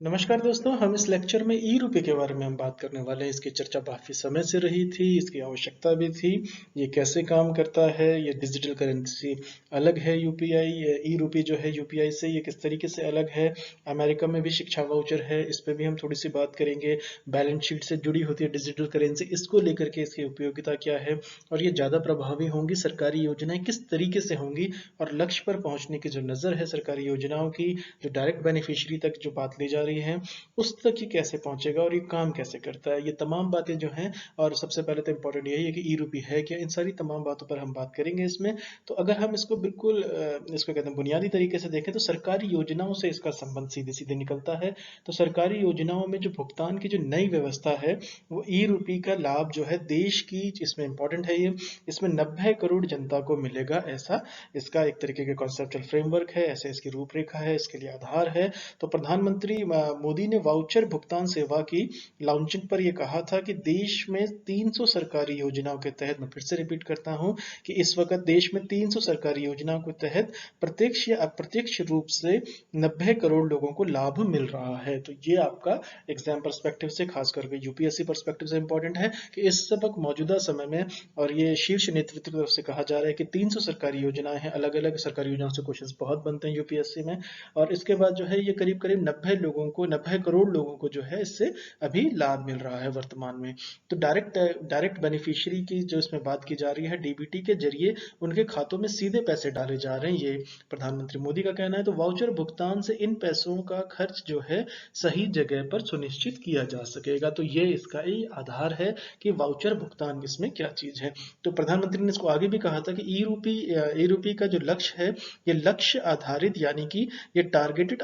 नमस्कार दोस्तों, हम इस लेक्चर में ई रुपए के बारे में हम बात करने वाले हैं। इसकी चर्चा काफ़ी समय से रही थी, इसकी आवश्यकता भी थी। ये कैसे काम करता है, ये डिजिटल करेंसी अलग है यूपीआई, ई रुपए जो है यूपीआई से ये किस तरीके से अलग है। अमेरिका में भी शिक्षा वाउचर है, इस पर भी हम थोड़ी सी बात करेंगे। बैलेंस शीट से जुड़ी होती है डिजिटल करेंसी, इसको लेकर के इसकी उपयोगिता क्या है और ये ज़्यादा प्रभावी होंगी। सरकारी योजनाएं किस तरीके से होंगी और लक्ष्य पर पहुंचने की जो नज़र है सरकारी योजनाओं की, जो डायरेक्ट बेनिफिशियरी तक जो बात ली जा रही है उस तक ये कैसे पहुंचेगा और ये काम कैसे करता है, ये तमाम बातें जो हैं। और सबसे पहले तो इम्पोर्टेंट यही है कि ई रूपी है क्या, इन सारी तमाम बातों पर हम बात करेंगे इसमें। तो अगर हम इसको बिल्कुल इसको कहते हैं बुनियादी तरीके से देखें तो सरकारी योजनाओं से इसका संबंध सीधे सीधे निकलता है। तो सरकारी योजनाओं में जो भुगतान की जो नई व्यवस्था है वो ई रूपी का लाभ जो है देश की, इसमें इंपॉर्टेंट है ये, इसमें 90 करोड़ जनता को मिलेगा, ऐसा इसका एक तरीके का कॉन्सेप्चुअल फ्रेमवर्क है, ऐसे इसकी रूपरेखा है, इसके लिए आधार है। तो प्रधानमंत्री मोदी ने वाउचर भुगतान सेवा की लॉन्चिंग पर यह कहा था कि देश में 300 सरकारी योजनाओं के तहत, मैं फिर से रिपीट करता हूं कि इस वक्त देश में 300 सरकारी योजनाओं के तहत प्रत्यक्ष या अप्रत्यक्ष रूप से 90 करोड़ लोगों को लाभ मिल रहा है। तो ये आपका एग्जाम पर्सपेक्टिव से, खास करके यूपीएससी पर्सपेक्टिव से इंपॉर्टेंट है कि इस सबक मौजूदा समय में, और ये शीर्ष नेतृत्व की तरफ से कहा जा रहा है कि 300 सरकारी योजनाएं हैं, अलग अलग सरकारी योजनाओं से क्वेश्चंस बहुत बनते हैं यूपीएससी में। और इसके बाद जो है ये करीब करीब 90 करोड़ लोगों को जो है इससे अभी लाभ मिल रहा है वर्तमान में। तो डायरेक्ट बेनिफिशियरी की जो इसमें बात की जा रही है, डीबीटी के जरिए उनके खातों में सीधे पैसे डाले जा रहे हैं, ये प्रधानमंत्री मोदी का कहना है। तो वाउचर भुगतान से इन पैसों का खर्च जो है सही जगह पर सुनिश्चित किया जा सकेगा। तो ये इसका ही आधार है कि वाउचर भुगतान इसमें क्या चीज है। तो प्रधानमंत्री ने इसको आगे भी कहा था कि ई रूपी का जो लक्ष्य है, ये लक्ष्य आधारित यानी कि ये टारगेटेड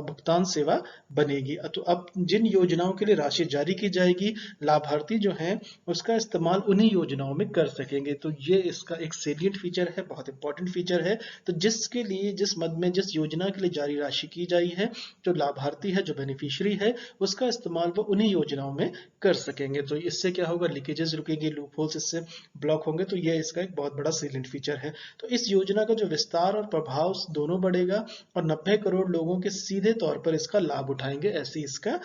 भुगतान सेवा बनेगी। तो अब जिन योजनाओं के लिए राशि जारी की जाएगी, लाभार्थी जो हैं उसका इस्तेमाल उन्हीं योजनाओं में कर सकेंगे। तो ये इसका एक सेलिएंट फीचर है, बहुत इंपॉर्टेंट फीचर है। तो जिसके लिए, जिस मद में, जिस योजना के लिए जारी राशि की जाई है, जो लाभार्थी है, जो बेनिफिशियरी है, उसका इस्तेमाल वो उन्हीं योजनाओं में कर सकेंगे। तो इससे क्या होगा, लीकेजेस रुकेंगे, लूप होल्स इससे ब्लॉक होंगे। तो ये इसका एक बहुत बड़ा सेलिएंट फीचर है। तो इस योजना का जो विस्तार और प्रभाव दोनों बढ़ेगा और 90 करोड़ लोगों के सीधे तौर पर इसका लाभ उठाएंगे, ऐसी इसका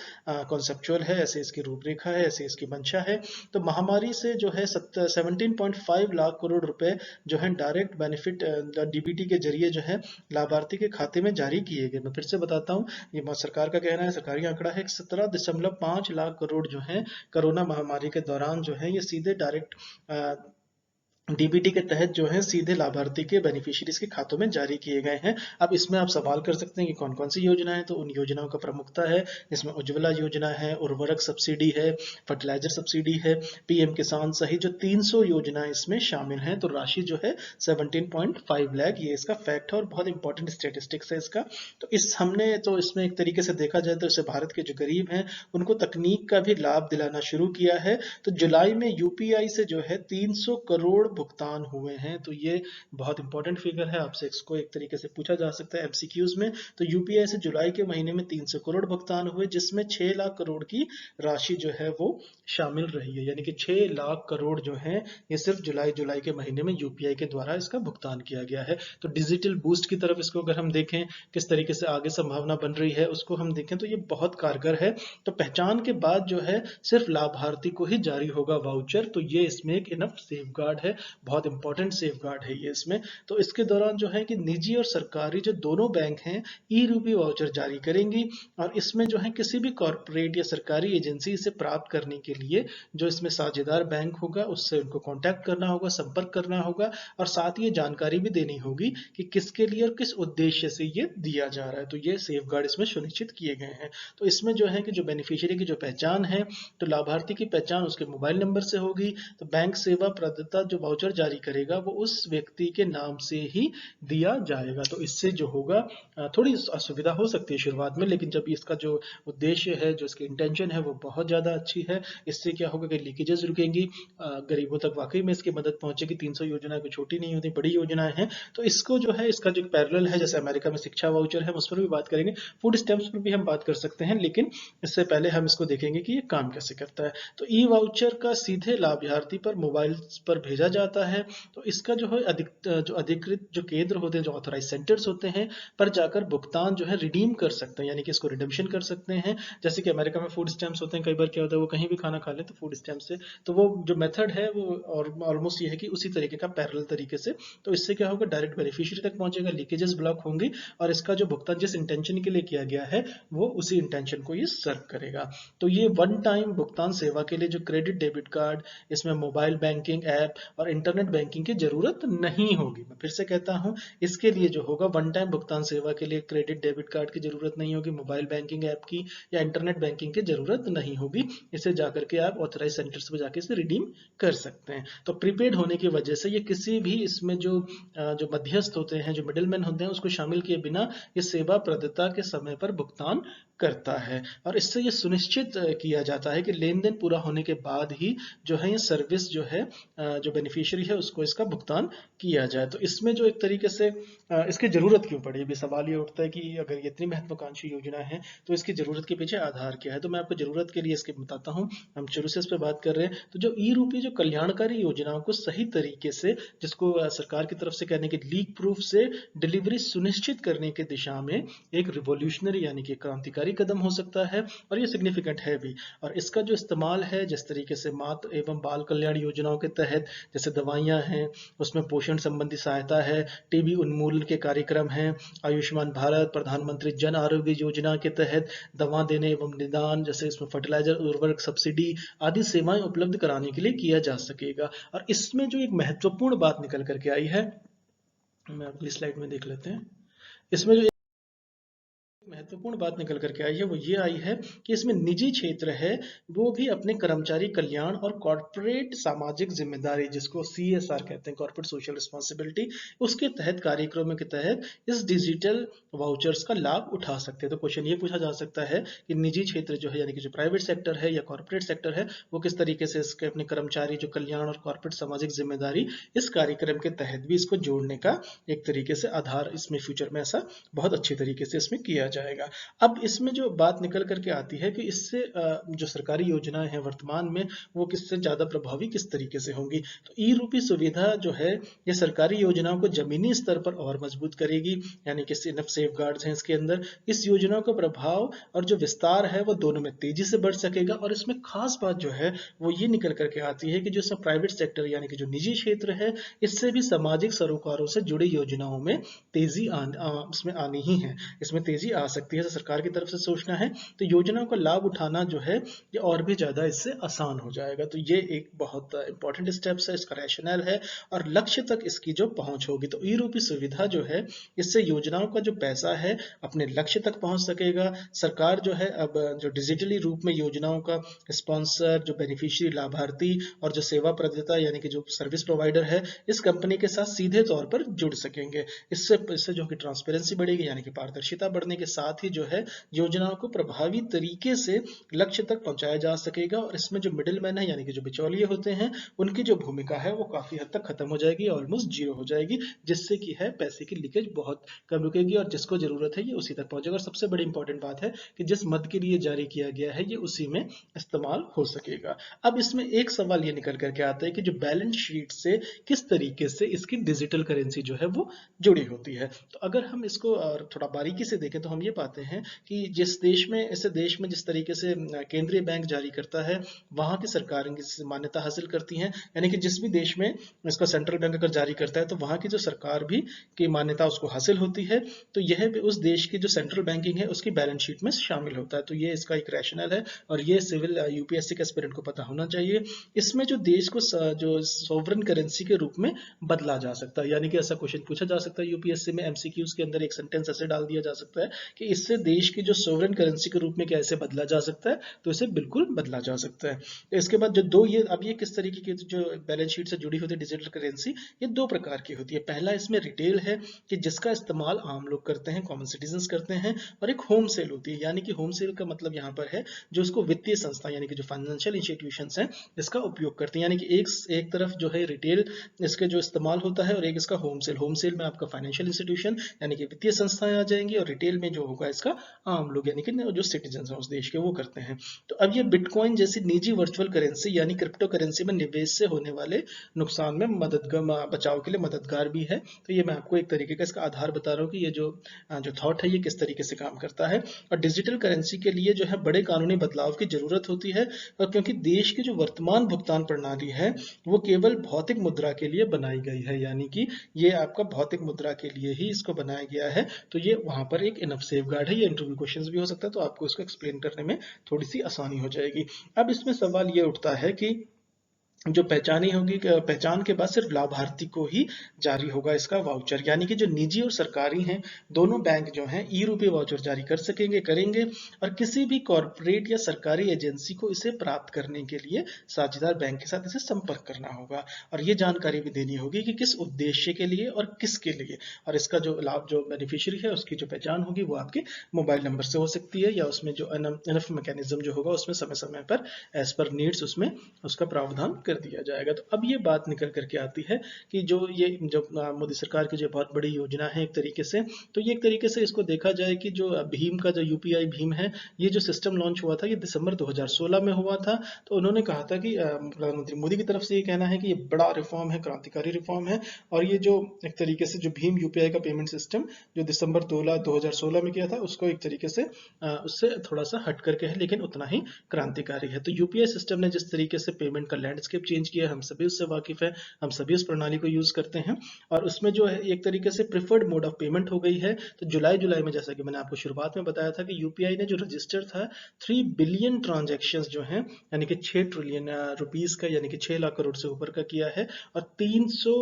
कॉन्सेप्चुअल है, ऐसे इसकी रूपरेखा है, ऐसे इसकी मंशा है। तो महामारी से जो है 17.5 लाख करोड़ रुपए जो है डायरेक्ट बेनिफिट डीबीटी के जरिए जो है लाभार्थी के खाते में जारी किए गए। मैं फिर से बताता हूँ, ये सरकार का कहना है, सरकारी आंकड़ा है, 17.5 लाख करोड़ जो है कोरोना महामारी के दौरान जो है ये सीधे डायरेक्ट डीबीटी के तहत जो है सीधे लाभार्थी के बेनिफिशियरीज के खातों में जारी किए गए हैं। अब इसमें आप सवाल कर सकते हैं कि कौन कौन सी योजनाएं। तो उन योजनाओं का प्रमुखता है, इसमें उज्ज्वला योजना है, उर्वरक सब्सिडी है, फर्टिलाइजर सब्सिडी है, पीएम किसान सहित जो 300 योजनाएं इसमें शामिल हैं। तो राशि जो है 17.5 लाख, ये इसका फैक्ट है और बहुत इंपॉर्टेंट स्टेटिस्टिक्स है इसका। तो हमने तो इसमें एक तरीके से देखा जाए तो इसे भारत के जो गरीब हैं उनको तकनीक का भी लाभ दिलाना शुरू किया है। तो जुलाई में यूपीआई से जो है 300 करोड़ भुगतान हुए हैं। तो ये बहुत इंपॉर्टेंट फिगर है, आपसे इसको एक तरीके से पूछा जा सकता है एमसीक्यूज में। तो यूपीआई से जुलाई के महीने में 300 करोड़ भुगतान हुए, जिसमें 6 लाख करोड़ की राशि जो है वो शामिल रही है। यानी कि 6 लाख करोड़ जो है ये सिर्फ जुलाई के महीने में यूपीआई के द्वारा इसका भुगतान किया गया है। तो डिजिटल बूस्ट की तरफ इसको अगर हम देखें, किस तरीके से आगे संभावना बन रही है उसको हम देखें, तो ये बहुत कारगर है। तो पहचान के बाद जो है सिर्फ लाभार्थी को ही जारी होगा वाउचर। तो ये इसमें एक इनफ सेफ गार्ड है, बहुत इंपॉर्टेंट सेफ गार्ड है ये इसमें। तो इसके दौरान जो है कि निजी और सरकारी जो दोनों बैंक हैं ई रूपी वाउचर जारी करेंगी। और इसमें जो है किसी भी कॉर्पोरेट या सरकारी एजेंसी इसे प्राप्त करने के लिए जो इसमें साझेदार बैंक होगा उससे उनको कांटेक्ट करना होगा, संपर्क करना होगा, और साथ ही ये जानकारी भी देनी होगी कि किसके लिए और किस उद्देश्य से ये दिया जा रहा है। तो ये सेफ गार्ड इसमें सुनिश्चित किए गए हैं। तो इसमें जो है कि जो बेनिफिशियरी की जो पहचान है, तो लाभार्थी की पहचान उसके मोबाइल नंबर से होगी। तो बैंक सेवा प्रदाता जो वाउचर जारी करेगा वो उस व्यक्ति के नाम से ही दिया जाएगा। तो इससे जो होगा थोड़ी असुविधा हो सकती है शुरुआत में, लेकिन जब इसका जो उद्देश्य है, जो इसकी इंटेंशन है, वो बहुत ज़्यादा अच्छी है। इससे क्या होगा कि लीकेजेस रुकेंगी, गरीबों तक वाकई में इसकी मदद पहुंचेगी। 300 योजनाएं कोई छोटी नहीं होती, बड़ी योजनाएं हैं। तो इसको जो है, इसका जो पैरेलल है, जैसे अमेरिका में शिक्षा वाउचर है, उस पर भी बात करेंगे, फूड स्टैम्प्स पर भी हम बात कर सकते हैं, लेकिन इससे पहले हम इसको देखेंगे कि ये काम कैसे करता है। तो ई वाउचर का सीधे लाभार्थी पर मोबाइल पर भेजा जा आता है, तो इसका जो है जो अधिकृत जो केंद्र होते हैं, जो ऑथराइज सेंटर्स होते हैं, पर जाकर भुगतान जो है रिडीम कर सकते हैं, यानी कि इसको रिडेम्पशन कर सकते हैं। जैसे कि अमेरिका में फूड स्टैम्प्स होते हैं, कई बार क्या होता है वो कहीं भी खाना खा ले तो फूड स्टैम्प से, तो वो जो मेथड है वो और ऑलमोस्ट ये है कि उसी तरीके का पैरेलल तरीके से, तो इससे क्या होगा, डायरेक्ट बेनिफिशियरी तक पहुंचेगा, लीकेजेस ब्लॉक होंगी, और इसका जो भुगतान जिस इंटेंशन के लिए किया गया है वो उसी इंटेंशन को ये सर्व करेगा। तो ये वन टाइम भुगतान सेवा के लिए जो क्रेडिट डेबिट कार्ड, इसमें मोबाइल बैंकिंग ऐप और इंटरनेट बैंकिंग की जरूरत नहीं होगी। मैं फिर से कहता हूं, इसके लिए जो होगा वन टाइम भुगतान सेवा के लिए क्रेडिट डेबिट कार्ड की जरूरत नहीं होगी, मोबाइल बैंकिंग ऐप की या इंटरनेट बैंकिंग की जरूरत नहीं होगी। इसे जाकर के आप ऑथराइज सेंटर्स पर जाके इसे रिडीम कर सकते हैं। तो प्रीपेड होने की वजह से ये किसी भी इसमें जो मध्यस्थ होते हैं, जो मिडिलमैन होते हैं, उसको शामिल किए बिना ये सेवा प्रदाता के समय पर भुगतान करता है, और इससे ये सुनिश्चित किया जाता है कि लेन देन पूरा होने के बाद ही जो है ये सर्विस जो है जो बेनिफिशियरी है उसको इसका भुगतान किया जाए। तो इसमें जो एक तरीके से इसकी जरूरत क्यों पड़ी, अभी सवाल ये उठता है कि अगर ये इतनी महत्वाकांक्षी योजना है तो इसकी जरूरत के पीछे आधार क्या है। तो मैं आपको जरूरत के लिए इसके बताता हूँ। हम शुरू से इस पर बात कर रहे हैं, तो जो ई रूपी जो कल्याणकारी योजनाओं को सही तरीके से, जिसको सरकार की तरफ से कहने के लीक प्रूफ से डिलीवरी सुनिश्चित करने की दिशा में एक रिवॉल्यूशनरी यानी कि क्रांतिकारी कदम हो सकता है, और ये सिग्निफिकेंट है भी। और इसका जो इस्तेमाल है, जिस तरीके से मातृ एवं बाल कल्याण योजनाओं के तहत जैसे दवाइयां हैं, उसमें पोषण संबंधी सहायता है, टीबी उन्मूलन के कार्यक्रम हैं, आयुष्मान भारत, प्रधानमंत्री जन आरोग्य योजना के तहत दवा देने एवं निदान, जैसे इसमें फर्टिलाइजर उर्वरक सब्सिडी आदि सेवाएं उपलब्ध कराने के लिए किया जा सकेगा। और इसमें जो एक महत्वपूर्ण बात निकल करके आई है, मैं अगली स्लाइड में देख लेते हैं। इसमें जो महत्वपूर्ण बात निकल करके आई है वो ये आई है कि इसमें निजी क्षेत्र है वो भी अपने कर्मचारी कल्याण और कॉर्पोरेट सामाजिक जिम्मेदारी, जिसको CSR कहते हैं, कॉर्पोरेट सोशल रिस्पॉन्सिबिलिटी, उसके तहत कार्यक्रमों के तहत इस डिजिटल वाउचर्स का लाभ उठा सकते हैं। तो क्वेश्चन ये पूछा जा सकता है कि निजी क्षेत्र जो है यानी कि जो प्राइवेट सेक्टर है या कॉर्पोरेट सेक्टर है, वो किस तरीके से इसके अपने कर्मचारी जो कल्याण और कॉर्पोरेट सामाजिक जिम्मेदारी इस कार्यक्रम के तहत भी इसको जोड़ने का एक तरीके से आधार इसमें फ्यूचर में ऐसा बहुत अच्छी तरीके से इसमें किया जाएगा। अब इसमें जो बात निकल करके आती है कि इससे जो सरकारी योजनाएं हैं वर्तमान में वो किससे ज्यादा प्रभावी किस तरीके से होंगी। तो ई रूपी सुविधा जो है ये सरकारी योजनाओं को जमीनी स्तर पर और मजबूत करेगी, यानी कि इनफ सेफगार्ड्स हैं इसके अंदर। इस योजना का प्रभाव और जो विस्तार है वो दोनों में तेजी से बढ़ सकेगा। और इसमें खास बात जो है वो ये निकल करके आती है कि जो इसमें प्राइवेट सेक्टर यानी कि जो निजी क्षेत्र है, इससे भी सामाजिक सरोकारों से जुड़ी योजनाओं में तेजी इसमें आनी ही है, इसमें तेजी आ सकती है। तो सरकार की तरफ से सोचना है तो योजनाओं का लाभ उठाना जो है ये और भी ज्यादा इससे आसान हो जाएगा। तो ये एक बहुत इंपॉर्टेंट स्टेप्स है, इसका रैशनल है और लक्ष्य तक इसकी जो पहुंच होगी। तो ई रूपी सुविधा जो है इससे योजनाओं का जो पैसा है अपने लक्ष्य तक पहुंच सकेगा। सरकार जो है अब जो डिजिटली रूप में योजनाओं का स्पॉन्सर, जो बेनिफिशियरी लाभार्थी और जो सेवा प्रदाता यानी कि जो सर्विस प्रोवाइडर है, इस कंपनी के साथ सीधे तौर पर जुड़ सकेंगे। इससे जो कि ट्रांसपेरेंसी बढ़ेगी यानी कि पारदर्शिता बढ़ने के साथ ही जो है योजनाओं को प्रभावी तरीके से लक्ष्य तक पहुंचाया जा सकेगा। और इसमें जो मिडिल मैन है यानी कि जो बिचौलिए होते हैं, उनकी जो भूमिका है वो काफी हद तक खत्म हो जाएगी, ऑलमोस्ट जीरो हो जाएगी, जिससे कि है पैसे की लीकेज बहुत कम रुकेगी और जिसको जरूरत है ये उसी तक पहुंचेगा। और सबसे बड़ी इंपॉर्टेंट बात है कि जिस मद के लिए जारी किया गया है ये उसी में इस्तेमाल हो सकेगा। अब इसमें एक सवाल ये निकल करके आता है कि जो बैलेंस शीट से किस तरीके से इसकी डिजिटल करेंसी जो है वो जुड़ी होती है। तो अगर हम इसको थोड़ा बारीकी से देखें तो हम ये पाते हैं कि जिस देश में ऐसे देश में जिस तरीके से केंद्रीय बैंक जारी करता है, वहां की सरकार इससे मान्यता हासिल करती है, यानी कि जिस भी देश में इसका सेंट्रल बैंक अगर जारी करता है तो वहां की जो सरकार भी की मान्यता उसको हासिल होती है। तो यह भी उस देश की जो सेंट्रल बैंकिंग है उसकी बैलेंस शीट में शामिल होता है। तो ये इसका एक रैशनल है और ये सिविल यूपीएससी के एस्पिरेंट को पता होना चाहिए। इसमें जो देश को जो सोवरेन करेंसी के रूप में बदला जा सकता है, यानी कि ऐसा क्वेश्चन पूछा जा सकता है यूपीएससी में, एमसीक्यूज के अंदर एक सेंटेंस ऐसे डाल दिया जा सकता है कि इससे देश की जो सोवरेन करेंसी के रूप में कैसे बदला जा सकता है, तो इसे बिल्कुल बदला जा सकता है। इसके बाद जो ये किस तरीके की जो बैलेंस शीट से जुड़ी होती है डिजिटल करेंसी, ये दो प्रकार की होती है। पहला इसमें रिटेल है कि जिसका इस्तेमाल आम लोग करते हैं, कॉमन सिटीजन्स करते हैं, और एक होम सेल होती है, यानी कि होम सेल का मतलब यहाँ पर है जो इसको वित्तीय संस्था यानी कि जो फाइनेंशियल इंस्टीट्यूशंस हैं इसका उपयोग करते हैं। यानी कि एक तरफ जो है रिटेल इसके जो इस्तेमाल होता है और एक इसका होम सेल में आपका फाइनेंशियल इंस्टीट्यूशन यानी कि वित्तीय संस्थाएं आ जाएंगी, और रिटेल में जो जो होगा इसका आम लोग यानी कि जो सिटीजन हैं उस देश के वो करते हैं। तो अब ये बिटकॉइन जैसी निजी वर्चुअल करेंसी यानी क्रिप्टो करेंसी में निवेश से होने वाले नुकसान में मददगार बचाव के लिए मददगार भी है। तो ये मैं आपको एक तरीके का इसका आधार बता रहा हूँ कि ये जो थॉट है ये किस तरीके से काम करता है। और डिजिटल करेंसी के लिए जो है बड़े कानूनी बदलाव की जरूरत होती है, और क्योंकि देश की जो वर्तमान भुगतान प्रणाली है वो केवल भौतिक मुद्रा के लिए बनाई गई है, यानी कि ये आपका भौतिक मुद्रा के लिए ही इसको बनाया गया है। तो ये वहां पर एक इनफ सेफ गार्ड है। ये इंटरव्यू क्वेश्चंस भी हो सकता है, तो आपको इसको एक्सप्लेन करने में थोड़ी सी आसानी हो जाएगी। अब इसमें सवाल ये उठता है कि जो पहचानी होगी, पहचान के बाद सिर्फ लाभार्थी को ही जारी होगा इसका वाउचर, यानी कि जो निजी और सरकारी हैं दोनों बैंक जो हैं ई रुपये वाउचर जारी कर सकेंगे, करेंगे, और किसी भी कॉरपोरेट या सरकारी एजेंसी को इसे प्राप्त करने के लिए साझेदार बैंक के साथ इसे संपर्क करना होगा, और ये जानकारी भी देनी होगी कि किस उद्देश्य के लिए और किसके लिए, और इसका जो लाभ जो बेनिफिशियरी है उसकी जो पहचान होगी वो आपके मोबाइल नंबर से हो सकती है, या उसमें जो एनएफ मैकेनिज्म जो होगा उसमें समय समय पर एज पर नीड्स उसमें उसका प्रावधान कर दिया जाएगा। तो अब ये बात निकल करके आती है कि जो मोदी सरकार की जो बहुत बड़ी योजना है एक तरीके से, तो ये एक तरीके से इसको देखा जाए कि जो भीम का जो यूपीआई भीम है, ये जो सिस्टम लॉन्च हुआ था ये दिसंबर 2016 में हुआ था। तो उन्होंने कहा था कि प्रधानमंत्री मोदी की तरफ से ये कहना है कि ये बड़ा रिफॉर्म है, क्रांतिकारी रिफॉर्म है, और ये जो एक तरीके से जो भीम यूपीआई का पेमेंट सिस्टम जो दिसंबर 2016 में किया था उसको एक तरीके से उससे थोड़ा सा हट करके है, लेकिन उतना ही क्रांतिकारी है। तो यूपीआई सिस्टम ने जिस तरीके से पेमेंट का लैंडस्केप चेंज किया, हम सभी उससे वाकिफ है, हम सभी उस प्रणाली को यूज करते हैं, और उसमें जो है एक तरीके से प्रिफर्ड मोड ऑफ पेमेंट हो गई है। तो जुलाई में जैसा कि मैंने आपको शुरुआत में बताया था कि यूपीआई ने जो रजिस्टर था 3 बिलियन ट्रांजैक्शंस जो हैं यानी कि 6 ट्रिलियन रुपीस का, यानी कि 6 लाख करोड़ से ऊपर का किया है, और 300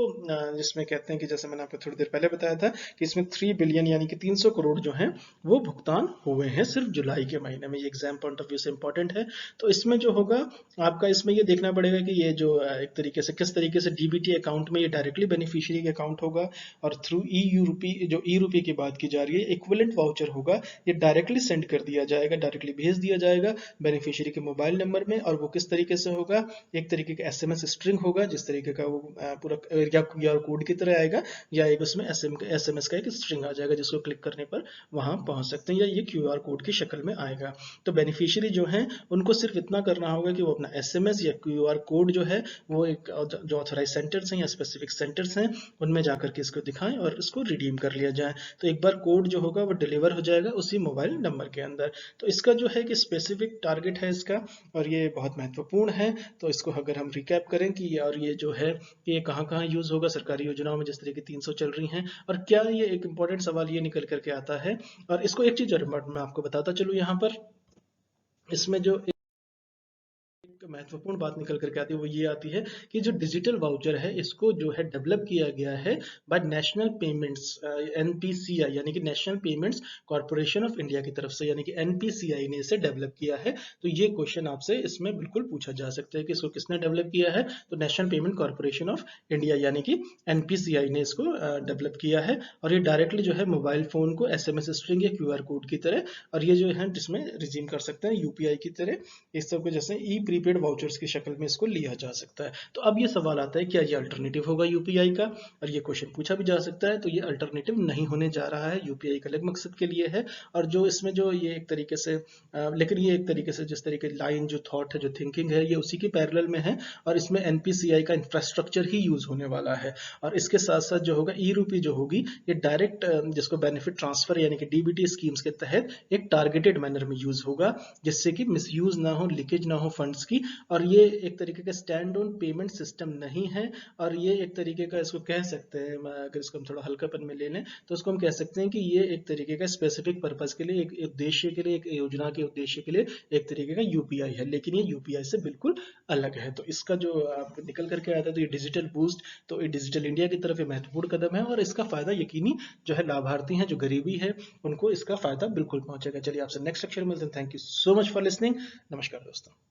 जिसमें कहते हैं कि जैसे मैंने आपको थोड़ी देर पहले बताया था कि इसमें 3 बिलियन यानी कि 300 करोड़ जो हैं वो भुगतान हुए हैं सिर्फ जुलाई के महीने में। ये एग्जाम पॉइंट ऑफ व्यू से इंपॉर्टेंट है। तो इसमें जो होगा आपका, इसमें ये देखना पड़ेगा कि ये जो एक तरीके से किस तरीके से डीबीटी अकाउंट में ये डायरेक्टली बेनिफिशियरी के अकाउंट होगा, और थ्रू ई रुपी की बात की जा रही है, इक्विवेलेंट वाउचर होगा, ये डायरेक्टली सेंड कर दिया जाएगा, डायरेक्टली भेज दिया जाएगा बेनिफिशियरी के मोबाइल नंबर में। और वो किस तरीके से होगा, एक तरीके का एसएमएस स्ट्रिंग होगा जिस तरीके का वो पूरा या क्यूआर कोड की तरह आएगा, या एक उसमें एसएमएस का एक स्ट्रिंग आ जाएगा जिसको क्लिक करने पर वहां पहुंच सकते हैं, या ये क्यूआर कोड की शक्ल में आएगा। तो बेनिफिशियरी जो है उनको सिर्फ इतना करना होगा कि वो अपना एसएमएस या क्यूआर कोड जो है वो एक जो ऑथराइज सेंटर्स हैं या स्पेसिफिक सेंटर्स हैं उनमें जाकर के इसको दिखाएं और इसको रिडीम कर लिया जाए। तो एक बार कोड जो होगा वो डिलीवर हो जाएगा उसी मोबाइल नंबर के अंदर। तो इसका जो है कि स्पेसिफिक टारगेट है इसका, और ये बहुत महत्वपूर्ण है। तो इसको अगर हम रिकैप करें कि और ये जो है कि ये कहाँ कहाँ यूज होगा सरकारी योजनाओं में जिस तरह की 300 चल रही हैं, और क्या ये एक इंपॉर्टेंट सवाल ये निकल करके आता है। और इसको एक चीज और मैं आपको बताता चलूँ यहाँ पर, इसमें जो महत्वपूर्ण बात निकल करके आती है वो ये आती है कि जो डिजिटल वाउचर है इसको जो है डेवलप किया गया है बाय नेशनल पेमेंट्स एनपीसीआई, यानी कि national payments corporation of India की तरफ से, यानी कि एनपीसीआई ने इसे डेवलप किया है। तो ये क्वेश्चन आपसे इसमें बिल्कुल पूछा जा सकता है कि इसको किसने डेवलप किया है, तो national payment corporation of India यानी कि एनपीसीआई ने इसको डेवलप किया है। और ये डायरेक्टली जो है मोबाइल फोन को एसएमएस स्ट्रिंग या क्यूआर कोड की तरह, और ये जो है जिसमें रिजीम कर सकते हैं यूपीआई की तरह, इस सब को जैसे ई प्रीपेड वाउचर्स की शक्ल में इसको लिया जा सकता है। तो अब ये सवाल आता है क्या ये अल्टरनेटिव होगा यूपीआई का, और ये क्वेश्चन पूछा भी जा सकता है। तो ये अल्टरनेटिव नहीं होने जा रहा है, यूपीआई का अलग मकसद के लिए है। और जो इसमें जो ये एक तरीके से लेकिन ये एक तरीके से जिस तरीके लाइन जो थॉट है जो थिंकिंग है ये उसी के पैरेलल में है, और इसमें एनपीसीआई का इंफ्रास्ट्रक्चर ही यूज होने वाला है। और इसके साथ साथ जो होगा ई रूपी जो होगी ये डायरेक्ट जिसको बेनिफिट ट्रांसफर यानी कि डीबीटी स्कीम्स के तहत एक टारगेटेड मैनर में यूज होगा, जिससे कि मिसयूज ना हो, लीकेज ना हो फंड्स की। और ये एक तरीके का स्टैंड ऑन पेमेंट सिस्टम नहीं है, और ये एक तरीके का इसको कह सकते हैं, अगर इसको हम थोड़ा हल्कापन में ले लें तो उसको हम कह सकते हैं कि ये एक तरीके का स्पेसिफिक पर्पस के लिए, एक उद्देश्य के लिए, एक योजना के उद्देश्य के लिए एक तरीके का यूपीआई है, लेकिन ये यूपीआई से बिल्कुल अलग है। तो इसका जो आपको निकल करके आता है तो ये डिजिटल बूस्ट, तो ये डिजिटल इंडिया की तरफ ये महत्वपूर्ण कदम है, और इसका फायदा यकीनी जो है लाभार्थी हैं, जो गरीबी है उनको इसका फायदा बिल्कुल पहुंचेगा। चलिए आपसे नेक्स्ट लेक्चर में मिलते हैं। Thank you so much for listening. नमस्कार दोस्तों।